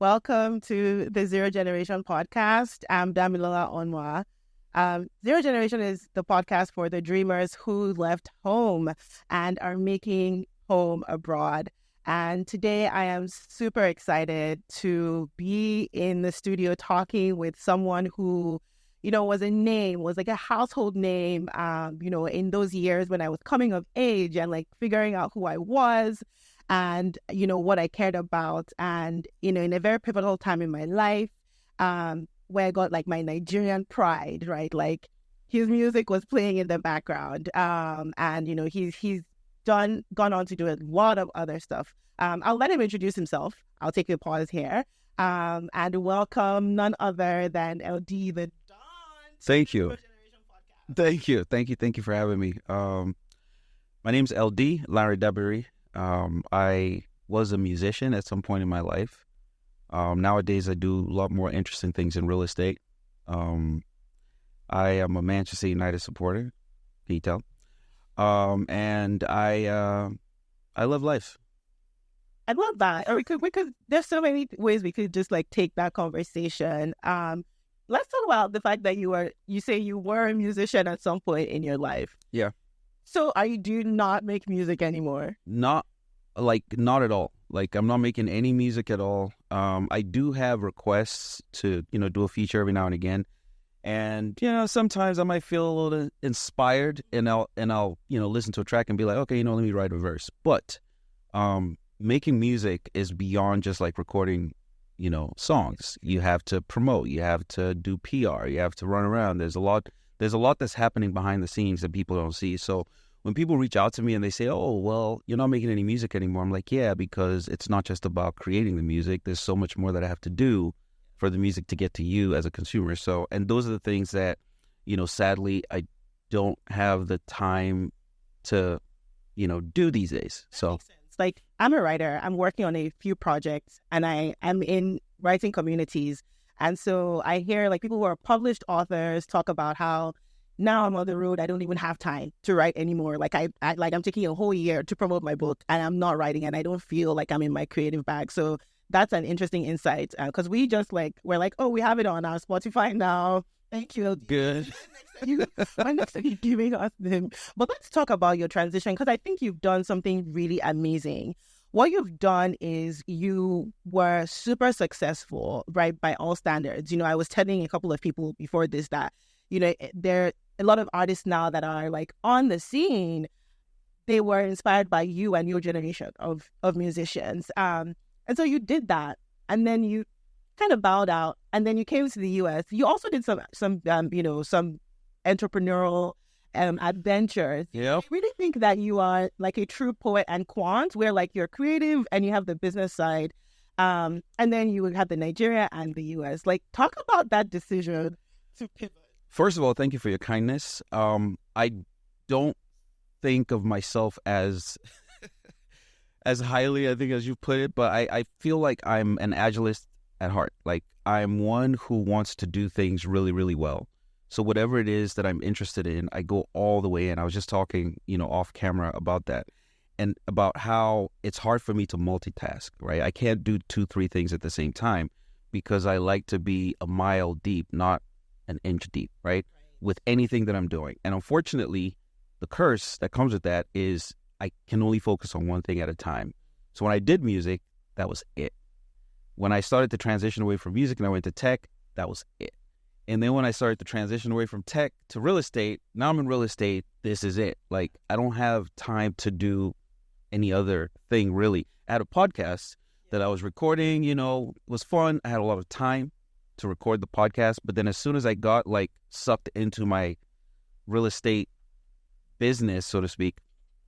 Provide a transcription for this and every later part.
Welcome to the Zero Generation podcast. I'm Damilola Onwa. Zero Generation is the podcast for the dreamers who left home and are making home abroad. And today I am super excited to be in the studio talking with someone who, was like a household name, in those years when I was coming of age and like figuring out who I was and, what I cared about. And, in a very pivotal time in my life, where I got like my Nigerian pride, right? Like his music was playing in the background. And, he's gone on to do a lot of other stuff. I'll let him introduce himself. I'll take a pause here. And welcome none other than eLDee, the Don. Thank you. Thank you for having me. My name's eLDee, Larry Debery. I was a musician at some point in my life. Nowadays, I do a lot more interesting things in real estate. I am a Manchester United supporter, can you tell? And I love life. I love that. Or we could. There's so many ways we could just like take that conversation. Let's talk about the fact that you say you were a musician at some point in your life. Yeah. So do you not make music anymore? Not at all. Like, I'm not making any music at all. I do have requests to, do a feature every now and again. And, sometimes I might feel a little inspired and I'll listen to a track and be like, okay, let me write a verse. But making music is beyond just like recording, songs. You have to promote, you have to do PR, you have to run around. There's a lot that's happening behind the scenes that people don't see. So when people reach out to me and they say, oh, well, you're not making any music anymore, I'm like, yeah, because it's not just about creating the music. There's so much more that I have to do for the music to get to you as a consumer. So, and those are the things that, sadly, I don't have the time to, do these days. That So makes sense. Like, I'm a writer. I'm working on a few projects and I am in writing communities. And so I hear like people who are published authors talk about how now I'm on the road. I don't even have time to write anymore. Like I'm taking a whole year to promote my book and I'm not writing and I don't feel like I'm in my creative bag. So that's an interesting insight because we're like, oh, we have it on our Spotify now. Thank you. good. When next are you giving us them? But let's talk about your transition because I think you've done something really amazing. What you've done is you were super successful, right, by all standards. I was telling a couple of people before this that, there are a lot of artists now that are like on the scene. They were inspired by you and your generation of musicians. And so you did that. And then you kind of bowed out. And then you came to the US. You also did some entrepreneurial adventures. Yeah. I really think that you are like a true poet and quant, where like you're creative and you have the business side, and then you would have the Nigeria and the US. Like, talk about that decision to pivot. First of all, thank you for your kindness. I don't think of myself as as highly, I think, as you put it, but I feel like I'm an agilist at heart. Like, I'm one who wants to do things really, really well. So whatever it is that I'm interested in, I go all the way in. I was just talking, off camera about that and about how it's hard for me to multitask, right? I can't do 2-3 things at the same time because I like to be a mile deep, not an inch deep, right? With anything that I'm doing. And unfortunately, the curse that comes with that is I can only focus on one thing at a time. So when I did music, that was it. When I started to transition away from music and I went to tech, that was it. And then when I started to transition away from tech to real estate, now I'm in real estate, this is it. Like, I don't have time to do any other thing, really. I had a podcast that I was recording, it was fun. I had a lot of time to record the podcast. But then as soon as I got, like, sucked into my real estate business, so to speak,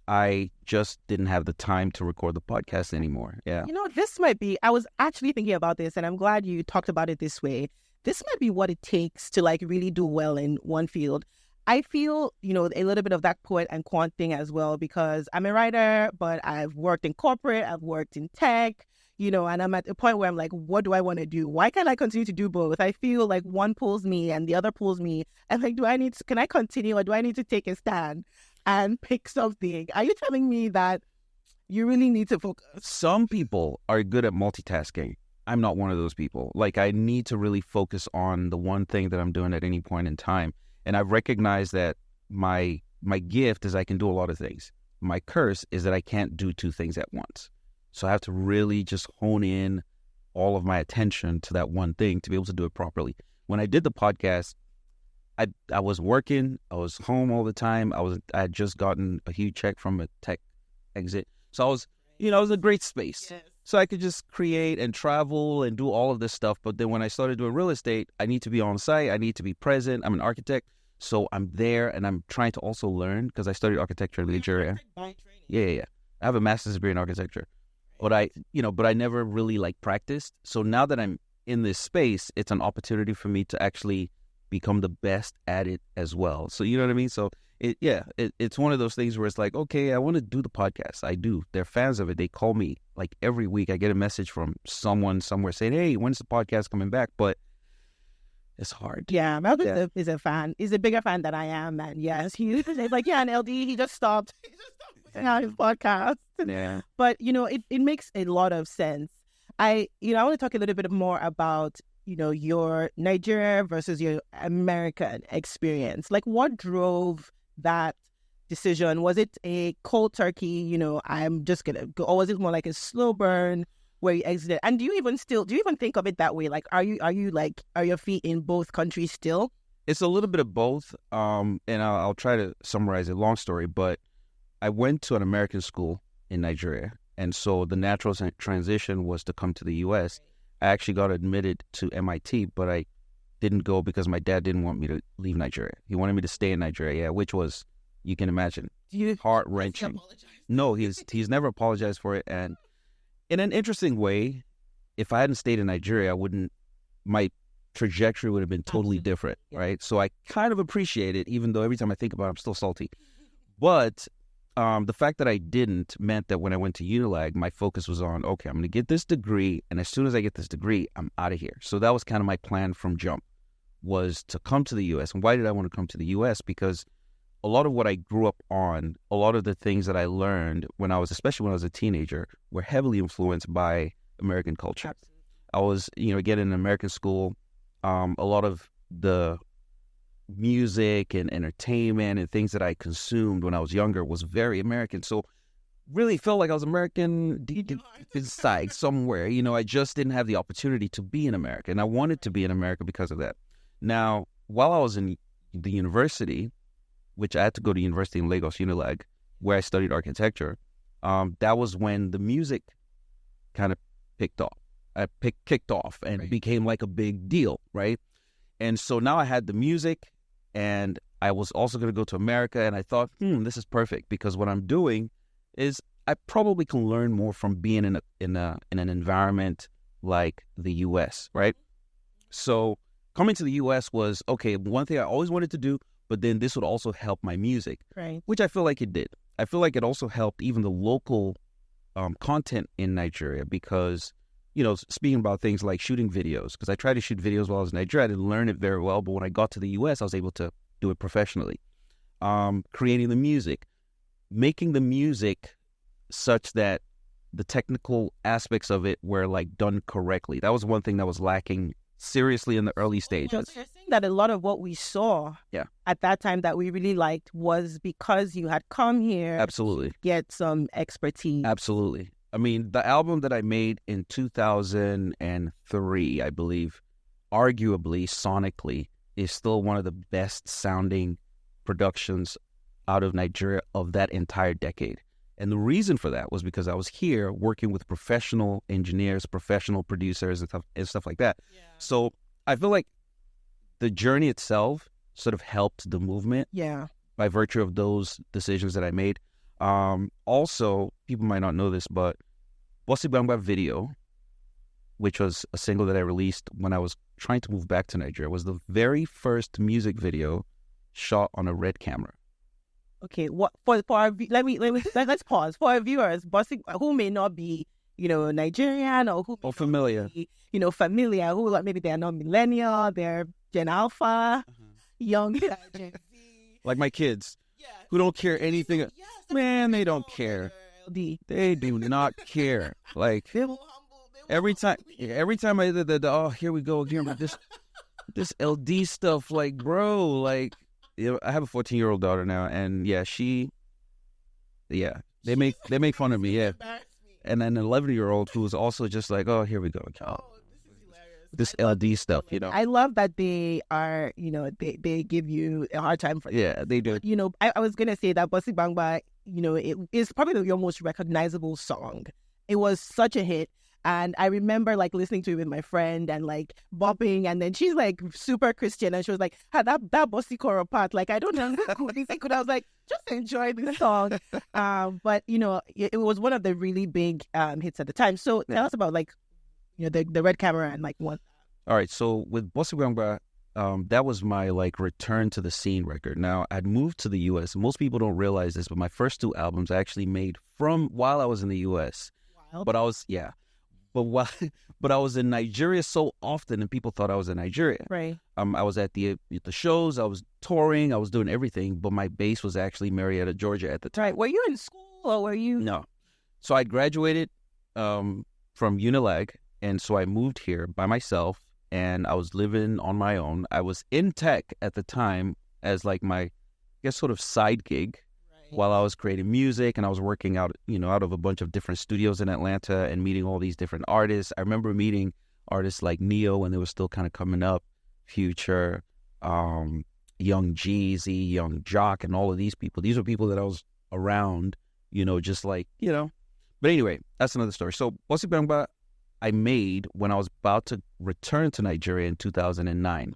I just didn't have the time to record the podcast anymore. Yeah. This might be, I was actually thinking about this and I'm glad you talked about it this way. This might be what it takes to like really do well in one field. I feel, a little bit of that poet and quant thing as well because I'm a writer, but I've worked in corporate, I've worked in tech, and I'm at a point where I'm like, what do I want to do? Why can't I continue to do both? I feel like one pulls me and the other pulls me. And like, can I continue or do I need to take a stand and pick something? Are you telling me that you really need to focus? Some people are good at multitasking. I'm not one of those people. Like, I need to really focus on the one thing that I'm doing at any point in time. And I've recognized that my gift is I can do a lot of things. My curse is that I can't do two things at once. So I have to really just hone in all of my attention to that one thing to be able to do it properly. When I did the podcast, I was working, I was home all the time. I had just gotten a huge check from a tech exit. So I was, it was a great space. Yes. So I could just create and travel and do all of this stuff. But then when I started doing real estate, I need to be on site. I need to be present. I'm an architect. So I'm there and I'm trying to also learn because I studied architecture in Nigeria. Yeah. I have a master's degree in architecture. But I never really practiced. So now that I'm in this space, it's an opportunity for me to actually become the best at it as well. So you know what I mean? So it's one of those things where it's like, okay, I want to do the podcast. I do. They're fans of it. They call me every week. I get a message from someone somewhere saying, hey, when's the podcast coming back? But it's hard. Yeah, Malcolm is a fan. He's a bigger fan than I am. And yes, he's like, yeah, and LD, he just stopped putting out his podcast. Yeah. But, it makes a lot of sense. I want to talk a little bit more about, your Nigeria versus your American experience. Like, what drove that decision? Was it a cold turkey, I'm just going to go, or was it more like a slow burn where you exited? And do you even think of it that way? Like, are your feet in both countries still? It's a little bit of both. And I'll try to summarize it. Long story, but I went to an American school in Nigeria. And so the natural transition was to come to the U.S. I actually got admitted to MIT, but I didn't go because my dad didn't want me to leave Nigeria. He wanted me to stay in Nigeria, which was, you can imagine, heart-wrenching. No, he's never apologized for it. And in an interesting way, if I hadn't stayed in Nigeria, my trajectory would have been totally different, right? So I kind of appreciate it, even though every time I think about it, I'm still salty. But the fact that I didn't meant that when I went to Unilag, my focus was on, okay, I'm going to get this degree, and as soon as I get this degree, I'm out of here. So that was kind of my plan from jump, was to come to the U.S. And why did I want to come to the U.S.? Because a lot of what I grew up on, a lot of the things that I learned especially when I was a teenager, were heavily influenced by American culture. Absolutely. I was, again, in an American school, a lot of the music and entertainment and things that I consumed when I was younger was very American. So really felt like I was American deep inside somewhere. I just didn't have the opportunity to be in America. And I wanted to be in America because of that. Now, while I was in the university, which I had to go to university in Lagos, Unilag, where I studied architecture, that was when the music kind of kicked off and became like a big deal, right? And so now I had the music, and I was also going to go to America, and I thought, this is perfect, because what I'm doing is I probably can learn more from being in an environment like the U.S., right? So coming to the U.S. was, okay, one thing I always wanted to do, but then this would also help my music, right? Which I feel like it did. I feel like it also helped even the local content in Nigeria, because speaking about things like shooting videos, because I tried to shoot videos while I was in Nigeria. I didn't learn it very well, but when I got to the U.S., I was able to do it professionally. Creating the music, making the music such that the technical aspects of it were done correctly. That was one thing that was lacking seriously in the early stages. So you're saying that a lot of what we saw at that time that we really liked was because you had come here absolutely to get some expertise. Absolutely. I mean, the album that I made in 2003, I believe, arguably, sonically, is still one of the best sounding productions out of Nigeria of that entire decade. And the reason for that was because I was here working with professional engineers, professional producers, and stuff like that. Yeah. So I feel like the journey itself sort of helped the movement by virtue of those decisions that I made. Also, people might not know this, but Bossy Bangba Video, which was a single that I released when I was trying to move back to Nigeria, was the very first music video shot on a Red camera. Okay, what for our let's pause for our viewers, Bossy, who may not be Nigerian or who may familiar, be, familiar, who maybe they're not millennial, they're Gen Alpha, young Gen Z, like my kids, who don't care anything. Man, they don't care. They do not care. Like, they will every time I did the oh, here we go again with this eLDee stuff, like, bro, like, I have a 14-year-old daughter now, and they make fun of me, and then an 11-year-old who is also just like, oh, here we go again. This eLDee stuff, I love that they are, they give you a hard time for it. Yeah, they do. I was going to say that Bossy Bangba, it is probably your most recognizable song. It was such a hit. And I remember like listening to it with my friend and like bopping. And then she's like super Christian. And she was like, that Bossy Koro part, like, I don't know what he said. I was like, just enjoy the song. But, it was one of the really big hits at the time. So tell us about like, the red camera and like what. All right, so with Bossy Bangba, that was my like return to the scene record. Now I'd moved to the U.S. Most people don't realize this, but my first 2 albums I actually made from while I was in the U.S. Wild. But I was in Nigeria so often, and people thought I was in Nigeria. Right. I was at the shows, I was touring, I was doing everything, but my base was actually Marietta, Georgia at the time. Right. Were you in school or were you? No. So I graduated from Unilag. And so I moved here by myself, and I was living on my own. I was in tech at the time as like my, I guess, sort of side gig while I was creating music, and I was working out of a bunch of different studios in Atlanta and meeting all these different artists. I remember meeting artists like Neo when they were still kind of coming up, Future, Young Jeezy, Young Jock, and all of these people. These were people that I was around, just like, But anyway, that's another story. So Bossy Bangba I made when I was about to return to Nigeria in 2009.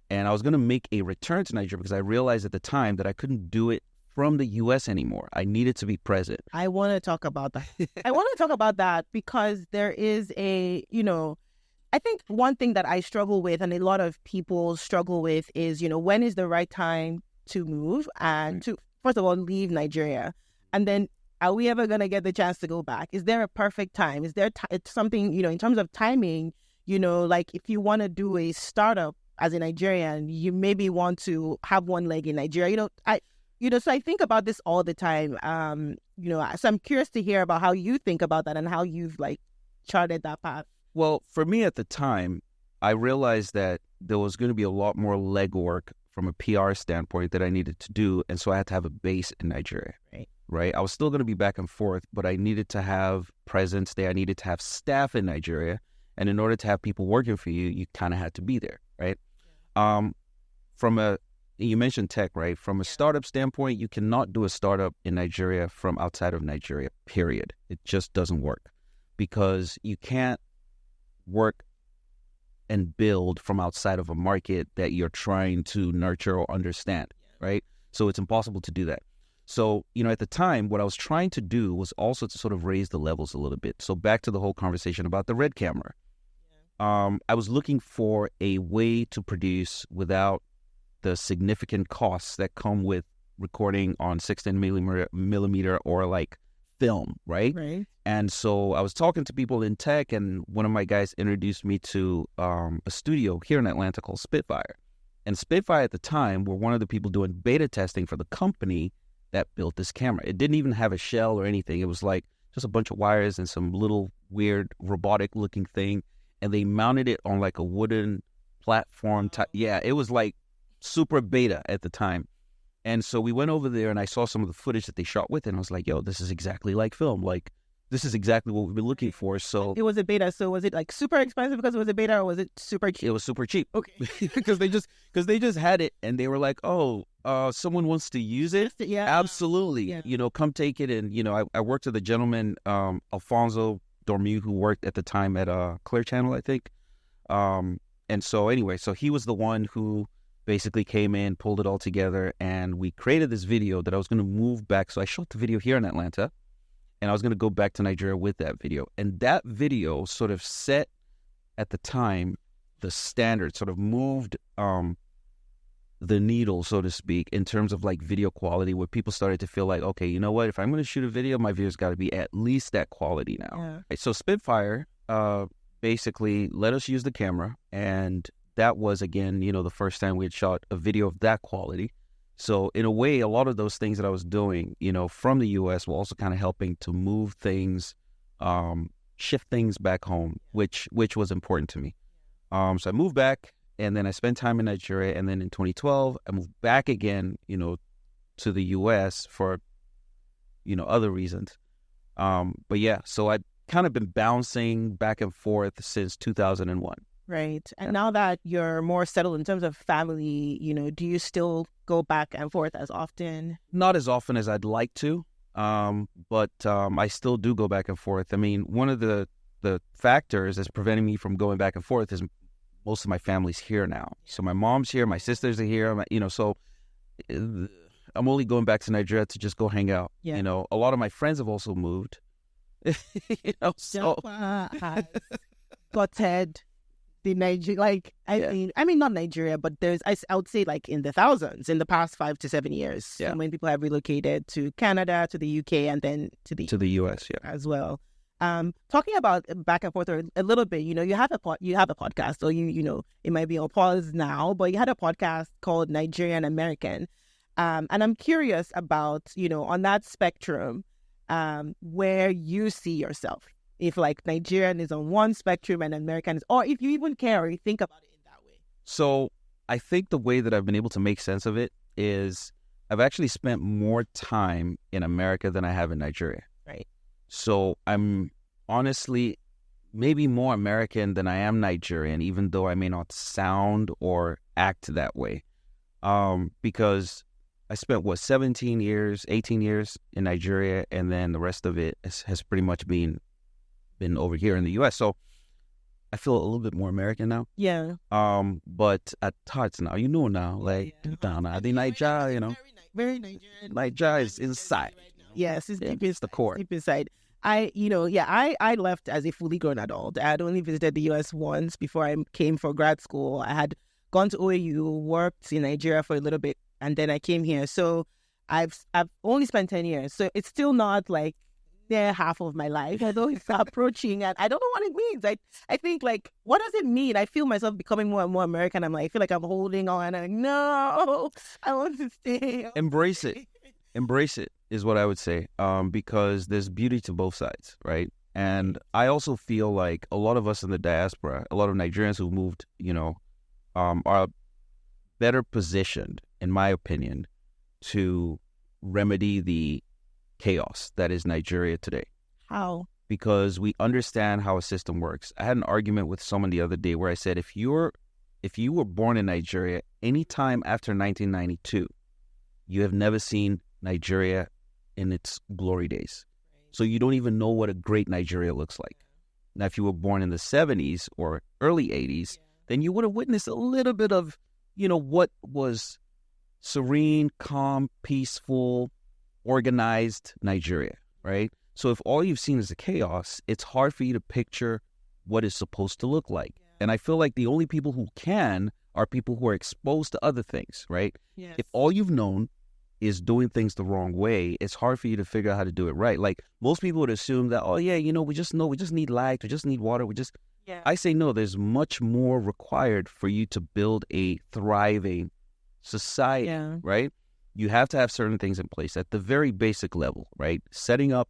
And I was going to make a return to Nigeria because I realized at the time that I couldn't do it from the U.S. anymore. I needed to be present. I want to talk about that. I want to talk about that because there is I think one thing that I struggle with and a lot of people struggle with is, when is the right time to move and to, first of all, leave Nigeria? And then are we ever going to get the chance to go back? Is there a perfect time? Is there something, in terms of timing, like if you want to do a startup as a Nigerian, you maybe want to have one leg in Nigeria. So I think about this all the time. So I'm curious to hear about how you think about that and how you've like charted that path. Well, for me at the time, I realized that there was going to be a lot more legwork from a PR standpoint that I needed to do. And so I had to have a base in Nigeria. Right. I was still going to be back and forth, but I needed to have presence there. I needed to have staff in Nigeria. And in order to have people working for you, you kind of had to be there. Right. You mentioned tech, right? From a startup standpoint, you cannot do a startup in Nigeria from outside of Nigeria, period. It just doesn't work because you can't work and build from outside of a market that you're trying to nurture or understand, right? So it's impossible to do that. So, at the time, what I was trying to do was also to sort of raise the levels a little bit. So back to the whole conversation about the red camera. I was looking for a way to produce without the significant costs that come with recording on 16 millimeter or like film, right? And so I was talking to people in tech, and one of my guys introduced me to a studio here in Atlanta called Spitfire. And Spitfire at the time were one of the people doing beta testing for the company that built this camera. It didn't even have a shell or anything. It was like just a bunch of wires and some little weird robotic looking thing. And they mounted it on like a wooden platform. Yeah, it was like super beta at the time. And so we went over there and I saw some of the footage that they shot with, and I was like, yo, this is exactly like film. Like, this is exactly what we've been looking for. So it was a beta. So was it like super expensive because it was a beta, or was it super cheap? It was super cheap. Okay. because they just had it, and they were like, oh, someone wants to use it. Yeah. Absolutely. Yeah. Come take it. And, I worked with a gentleman, Alfonso Dormu, who worked at the time at Clear Channel, I think. And so anyway, so he was the one who basically came in, pulled it all together, and we created this video that I was going to move back. So I shot the video here in Atlanta, and I was going to go back to Nigeria with that video. And that video sort of set, at the time, the standard, sort of moved the needle, so to speak, in terms of like video quality, where people started to feel like, okay, you know what? If I'm going to shoot a video, my video's got to be at least that quality now. Yeah. Right, so Spitfire basically let us use the camera, and that was, again, the first time we had shot a video of that quality. So in a way, a lot of those things that I was doing, from the U.S. were also kind of helping to move things shift things back home, which was important to me. So I moved back, and then I spent time in Nigeria, and then in 2012 I moved back again, to the U.S. for other reasons. But yeah, so I've kind of been bouncing back and forth since 2001. Right. And now that you're more settled in terms of family, do you still go back and forth as often? Not as often as I'd like to, but I still do go back and forth. I mean, one of the factors that's preventing me from going back and forth is most of my family's here now. So my mom's here, my sisters are here, so I'm only going back to Nigeria to just go hang out. Yeah. A lot of my friends have also moved. So has gutted the Nigeria, I mean, not Nigeria, but I would say like in the thousands in the past 5 to 7 years. Yeah. So many people have relocated to Canada, to the UK, and then to the US, yeah, as well. Talking about back and forth a little bit, you have a podcast, or it might be on pause now, but you had a podcast called Nigerian and American, and I'm curious about on that spectrum, where you see yourself, if like Nigerian is on one spectrum and American is, or if you even care or you think about it in that way. So I think the way that I've been able to make sense of it is I've actually spent more time in America than I have in Nigeria. Right. So I'm honestly maybe more American than I am Nigerian, even though I may not sound or act that way. Because I spent 18 years in Nigeria, and then the rest of it has pretty much been over here in the US. So I feel a little bit more American now. Yeah. But at times now, the Nigeria, very Nigerian. Nigeria is inside. Yes, it's deep It's the core. Deep inside. I left as a fully grown adult. I had only visited the US once before I came for grad school. I had gone to OAU, worked in Nigeria for a little bit, and then I came here. So I've only spent 10 years. So it's still not like near half of my life. I know it's approaching, and I don't know what it means. I think, like, what does it mean? I feel myself becoming more and more American. I feel like I'm holding on. No, I want to stay. Embrace it. Embrace it is what I would say, because there's beauty to both sides, right? And I also feel like a lot of us in the diaspora, a lot of Nigerians who moved, are better positioned, in my opinion, to remedy the chaos that is Nigeria today. How? Because we understand how a system works. I had an argument with someone the other day where I said, if you were born in Nigeria anytime after 1992, you have never seen Nigeria in its glory days. So you don't even know what a great Nigeria looks like. Now, if you were born in the 70s or early 80s, then you would have witnessed a little bit of, what was serene, calm, peaceful, organized Nigeria, right? So if all you've seen is the chaos, it's hard for you to picture what it's supposed to look like. Yeah. And I feel like the only people who can are people who are exposed to other things, right? Yes. If all you've known is doing things the wrong way, it's hard for you to figure out how to do it right. Like, most people would assume that, we just need light, we just need water, Yeah. I say no, there's much more required for you to build a thriving society, right? You have to have certain things in place at the very basic level, right? Setting up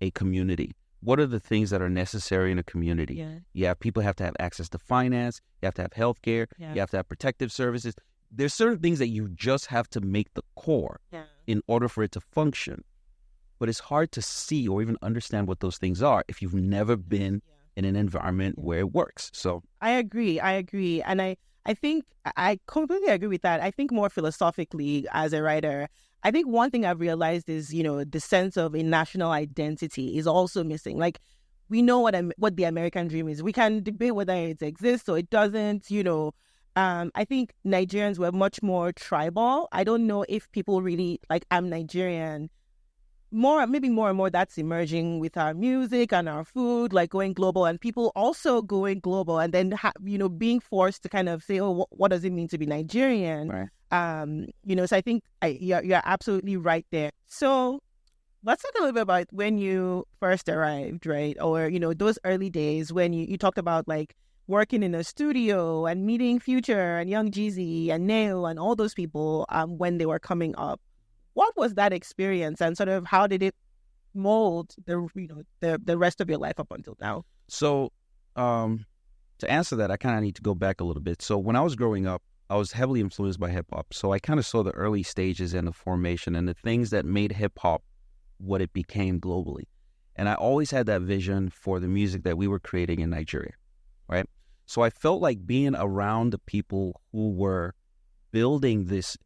a community. What are the things that are necessary in a community? Yeah, people have to have access to finance. You have to have healthcare. You have to have protective services. There's certain things that you just have to make the core in order for it to function. But it's hard to see or even understand what those things are if you've never been in an environment where it works. So I agree. And I think I completely agree with that. I think more philosophically as a writer, I think one thing I've realized is, the sense of a national identity is also missing. Like, we know what the American dream is. We can debate whether it exists or it doesn't, I think Nigerians were much more tribal. I don't know if people really, like, I'm Nigerian. Maybe more and more that's emerging with our music and our food, like going global, and people also going global, and then being forced to kind of say, oh, what does it mean to be Nigerian? Right. So I think you're absolutely right there. So let's talk a little bit about when you first arrived, right? Or those early days when you talked about like working in a studio and meeting Future and Young Jeezy and Neo and all those people when they were coming up. What was that experience, and sort of how did it mold the rest of your life up until now? So, to answer that, I kind of need to go back a little bit. So when I was growing up, I was heavily influenced by hip hop. So I kind of saw the early stages and the formation and the things that made hip hop what it became globally. And I always had that vision for the music that we were creating in Nigeria, right? So I felt like being around the people who were building this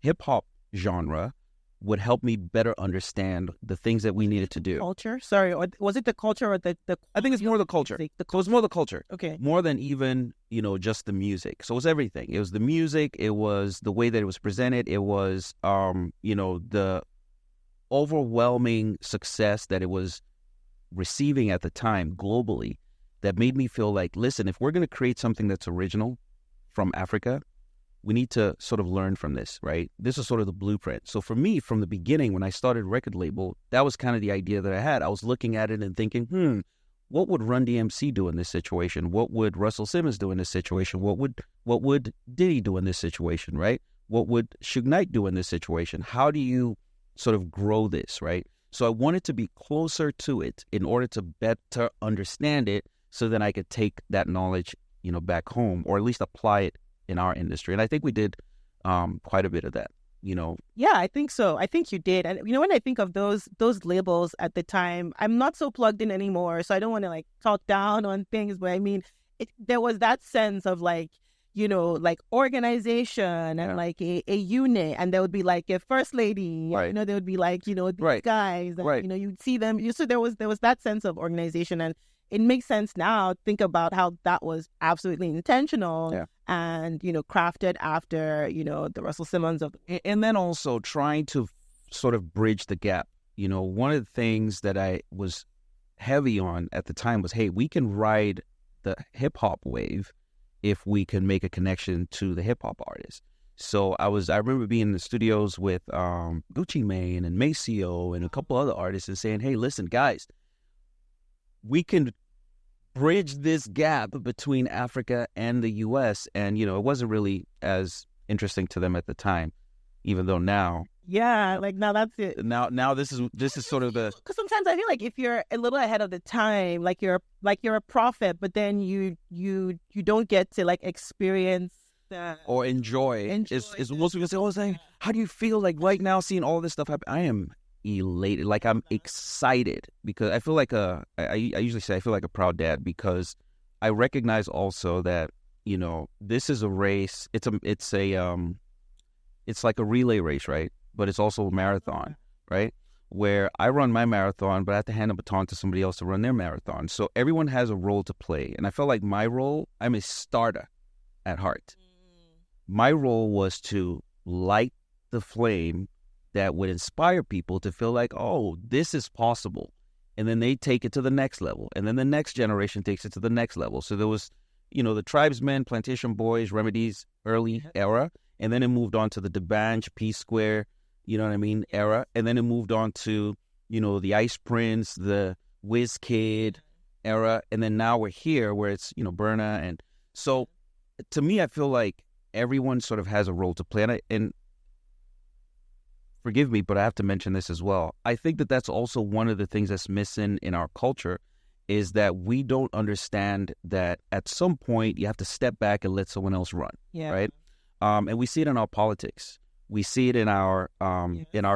hip hop genre would help me better understand the things that we needed to do. Culture? Sorry, or was it the culture or the I think it's more the culture. So it's more the culture. Okay. More than even, just the music. So it was everything. It was the music. It was the way that it was presented. It was, the overwhelming success that it was receiving at the time globally that made me feel like, listen, if we're going to create something that's original from Africa, we need to sort of learn from this, right? This is sort of the blueprint. So for me, from the beginning, when I started record label, that was kind of the idea that I had. I was looking at it and thinking, what would Run DMC do in this situation? What would Russell Simmons do in this situation? What would Diddy do in this situation, right? What would Suge Knight do in this situation? How do you sort of grow this, right? So I wanted to be closer to it in order to better understand it so that I could take that knowledge, back home, or at least apply it in our industry. And I think we did quite a bit of that, Yeah, I think so. I think you did. And, when I think of those labels at the time, I'm not so plugged in anymore. So I don't want to talk down on things, but I mean, there was that sense of organization and a unit, and there would be a first lady, right. There would be these right. guys, and, right. You'd see them. So there was that sense of organization, and it makes sense now. Think about how that was absolutely intentional. Yeah. And, crafted after, the Russell Simmons of... And then also trying to sort of bridge the gap. One of the things that I was heavy on at the time was, hey, we can ride the hip-hop wave if we can make a connection to the hip-hop artists. So I remember being in the studios with Gucci Mane and Maceo and a couple other artists and saying, hey, listen, guys, we can bridge this gap between Africa and the U.S. And, it wasn't really as interesting to them at the time, even though now. Yeah, now that's it. Now this is sort of the... Because sometimes I feel like if you're a little ahead of the time, you're a prophet, but then you don't get to experience or enjoy. Is most people say, saying, how do you feel right now seeing all this stuff happen? I am elated, I'm excited, because I feel like I usually say I feel like a proud dad, because I recognize also that this is a race. It's like a relay race, right? But it's also a marathon, right? Where I run my marathon, but I have to hand a baton to somebody else to run their marathon. So everyone has a role to play, and I felt like my role, I'm a starter at heart. My role was to light the flame that would inspire people to feel like, oh, this is possible. And then they take it to the next level. And then the next generation takes it to the next level. So there was, the tribesmen, plantation boys, remedies, early era. And then it moved on to the Debange, Peace Square, era. And then it moved on to, the Ice Prince, the Whiz Kid era. And then now we're here where it's, Burna. And so to me, I feel like everyone sort of has a role to play. And forgive me, but I have to mention this as well. I think that that's also one of the things that's missing in our culture, is that we don't understand that at some point you have to step back and let someone else run, right? And we see it in our politics. We see it in our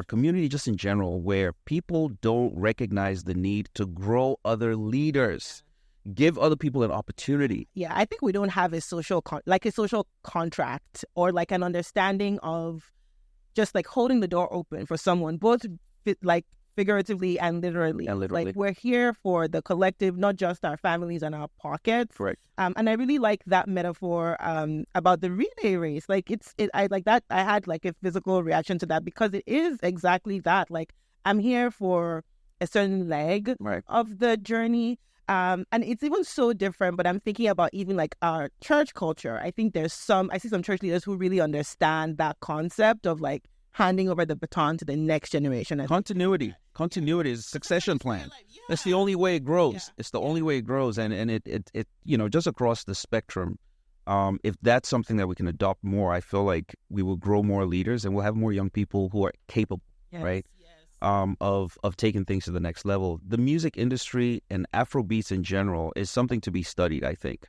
community, just in general, where people don't recognize the need to grow other leaders, give other people an opportunity. Yeah, I think we don't have a social contract or an understanding of just holding the door open for someone, both figuratively and literally. We're here for the collective, not just our families and our pockets. Correct. And I really like that metaphor about the relay race. I like that. I had a physical reaction to that, because it is exactly that. I'm here for a certain leg of the journey. And it's even so different, but I'm thinking about even our church culture. I think I see some church leaders who really understand that concept of handing over the baton to the next generation. Continuity is a succession plan. That's the only way it grows. Yeah. It's the only way it grows. And it just across the spectrum, if that's something that we can adopt more, I feel like we will grow more leaders and we'll have more young people who are capable, right? Yes. of taking things to the next level. The music industry and Afrobeats in general is something to be studied, I think,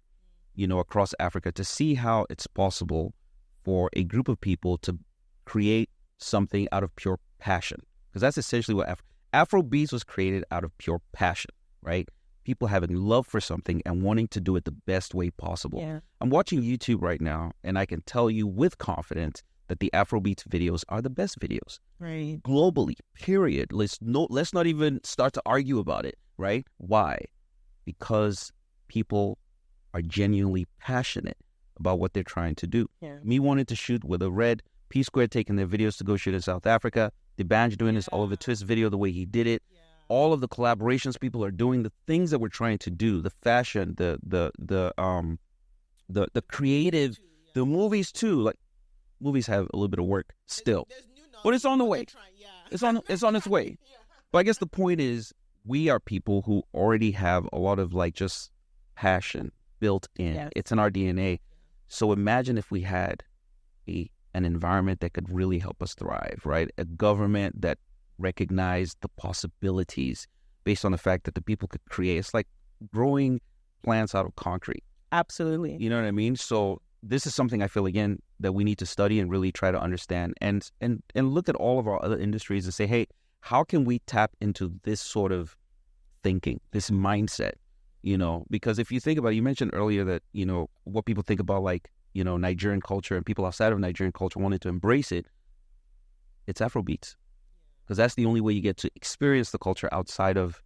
across Africa, to see how it's possible for a group of people to create something out of pure passion. Because that's essentially what Afrobeats was created, out of pure passion, right? People having love for something and wanting to do it the best way possible. Yeah. I'm watching YouTube right now, and I can tell you with confidence that the Afrobeats videos are the best videos. Right. Globally, period. Let's not even start to argue about it, right? Why? Because people are genuinely passionate about what they're trying to do. Yeah. Me wanted to shoot with a Red, P Square taking their videos to go shoot in South Africa, D'banj doing this Oliver Twist video the way he did it. Yeah. All of the collaborations people are doing, the things that we're trying to do, the fashion, the creative, the movies too. Like, movies have a little bit of work still, but it's on the way. It's on its way. But I guess the point is, we are people who already have a lot of just passion built in. Yes. It's in our DNA. So imagine if we had an environment that could really help us thrive, right? A government that recognized the possibilities based on the fact that the people could create. It's like growing plants out of concrete. Absolutely. You know what I mean? So this is something I feel, again, that we need to study and really try to understand, and look at all of our other industries and say, hey, how can we tap into this sort of thinking, this mindset? Because if you think about it, you mentioned earlier that, what people think about Nigerian culture, and people outside of Nigerian culture wanted to embrace it. It's Afrobeats. Because that's the only way you get to experience the culture outside of,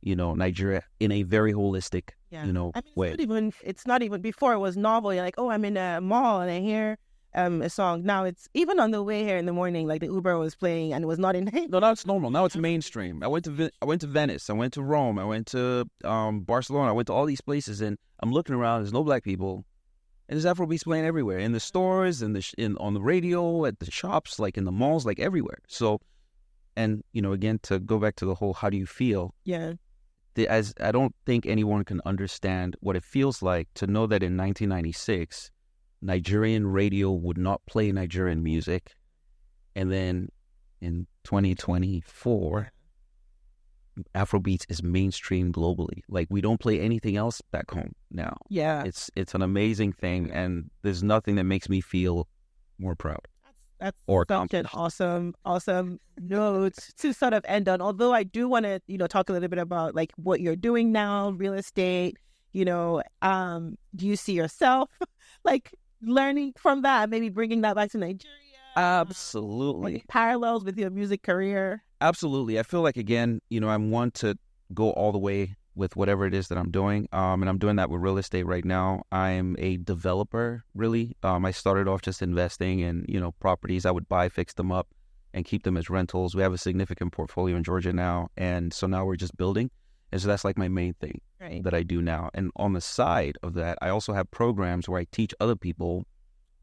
Nigeria in a very holistic, way. It's not even before it was novel. You're like, oh, I'm in a mall and I hear a song. Now it's even on the way here in the morning, like the Uber was playing and it was not in. No, now it's normal. Now it's mainstream. I went to Venice. I went to Rome. I went to Barcelona. I went to all these places, and I'm looking around. There's no black people, and there's Afrobeats playing everywhere, in the stores, on the radio, at the shops, in the malls, everywhere. So, and again, to go back to the whole, how do you feel? Yeah. As I don't think anyone can understand what it feels like to know that in 1996, Nigerian radio would not play Nigerian music, and then in 2024, Afrobeats is mainstream globally. We don't play anything else back home now. Yeah, it's an amazing thing, and there's nothing that makes me feel more proud. That's such an awesome note to sort of end on. Although I do want to, talk a little bit about what you're doing now, real estate. Do you see yourself learning from that, maybe bringing that back to Nigeria? Absolutely. Parallels with your music career? Absolutely. I feel like, again, I want to go all the way with whatever it is that I'm doing. And I'm doing that with real estate right now. I'm a developer, really. I started off just investing in, properties. I would buy, fix them up, and keep them as rentals. We have a significant portfolio in Georgia now. And so now we're just building. And so that's my main thing that I do now. And on the side of that, I also have programs where I teach other people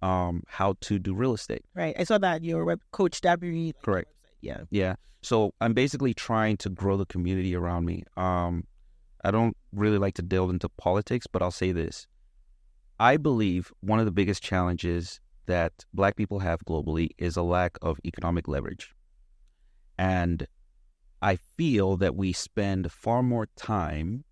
how to do real estate. Right. I saw that your web coach Dabiri. Correct. Yeah. Yeah. So I'm basically trying to grow the community around me. I don't really like to delve into politics, but I'll say this. I believe one of the biggest challenges that Black people have globally is a lack of economic leverage. And I feel that we spend far more time,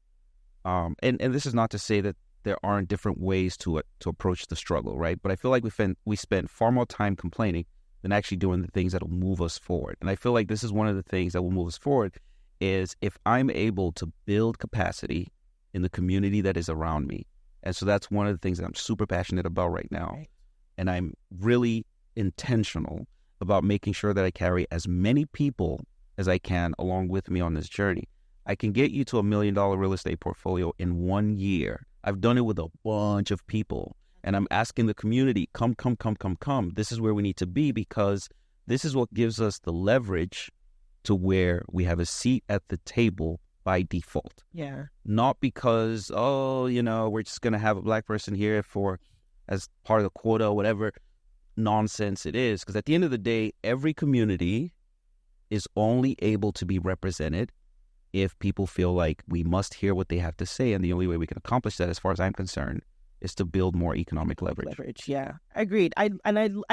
and this is not to say that there aren't different ways to approach the struggle, right? But I feel like we spend far more time complaining than actually doing the things that will move us forward. And I feel like this is one of the things that will move us forward, is if I'm able to build capacity in the community that is around me. And so that's one of the things that I'm super passionate about right now. Right. And I'm really intentional about making sure that I carry as many people as I can along with me on this journey. I can get you to $1 million real estate portfolio in 1 year. I've done it with a bunch of people. And I'm asking the community, come. This is where we need to be, because this is what gives us the leverage to where we have a seat at the table by default. Yeah. Not because, we're just going to have a Black person here as part of the quota or whatever nonsense it is. Because at the end of the day, every community is only able to be represented if people feel like we must hear what they have to say. And the only way we can accomplish that, as far as I'm concerned, is to build more economic leverage. Yeah, agreed. I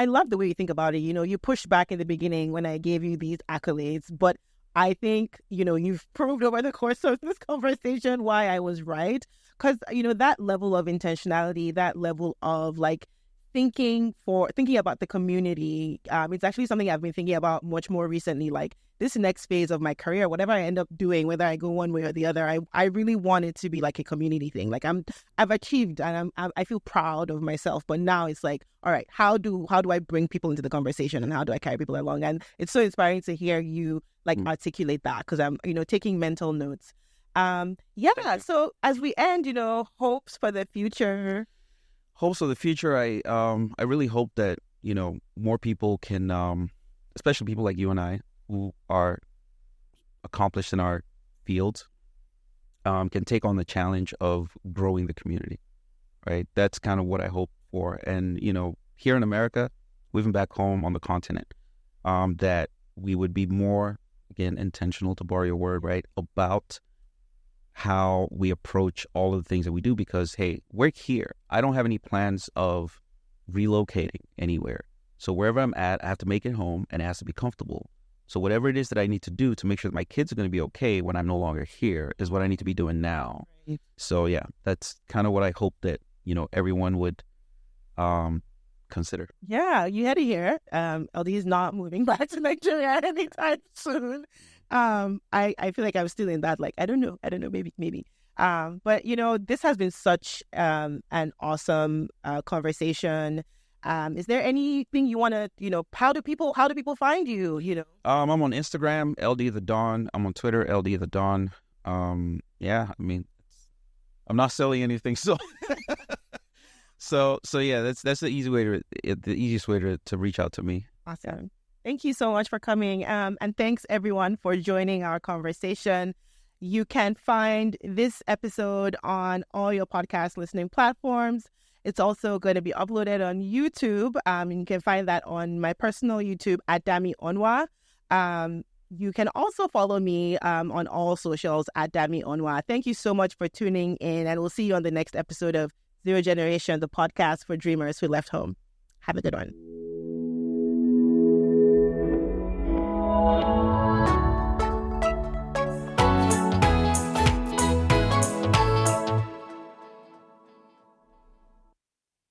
love the way you think about it. You pushed back in the beginning when I gave you these accolades, but I think, you've proved over the course of this conversation why I was right. Because, that level of intentionality, that level of like thinking about the community, it's actually something I've been thinking about much more recently. Like this next phase of my career, whatever I end up doing, whether I go one way or the other, I really want it to be like a community thing. Like I've achieved and I feel proud of myself. But now it's like, all right, how do I bring people into the conversation and how do I carry people along? And it's so inspiring to hear you like articulate that, because I'm taking mental notes. So as we end, hopes for the future. Hopes for the future. I really hope that more people can, especially people like you and I who are accomplished in our field, can take on the challenge of growing the community. Right, that's kind of what I hope for. And here in America, even back home on the continent, that we would be more, again, intentional, to borrow your word, right, about how we approach all of the things that we do, because, hey, we're here. I don't have any plans of relocating anywhere. So wherever I'm at, I have to make it home and it has to be comfortable. So whatever it is that I need to do to make sure that my kids are going to be okay when I'm no longer here is what I need to be doing now. Right. So yeah, that's kind of what I hope that, everyone would consider. Yeah, you had to hear. eLDee is not moving back to Nigeria anytime soon. I feel like I was still in that, like, I don't know, maybe. But this has been such an awesome conversation. Is there anything you want to, how do people find you? I'm on Instagram, eLDee the Don. I'm on Twitter, eLDee the Don. Yeah, I mean, I'm not selling anything, so so yeah, that's the easiest way to reach out to me. Awesome. Thank you so much for coming. And thanks everyone for joining our conversation. You can find this episode on all your podcast listening platforms. It's also going to be uploaded on YouTube. You can find that on my personal YouTube at Dami Onwa. You can also follow me on all socials at Dami Onwa. Thank you so much for tuning in, and we'll see you on the next episode of Zero Generation, the podcast for dreamers who left home. Have a good one.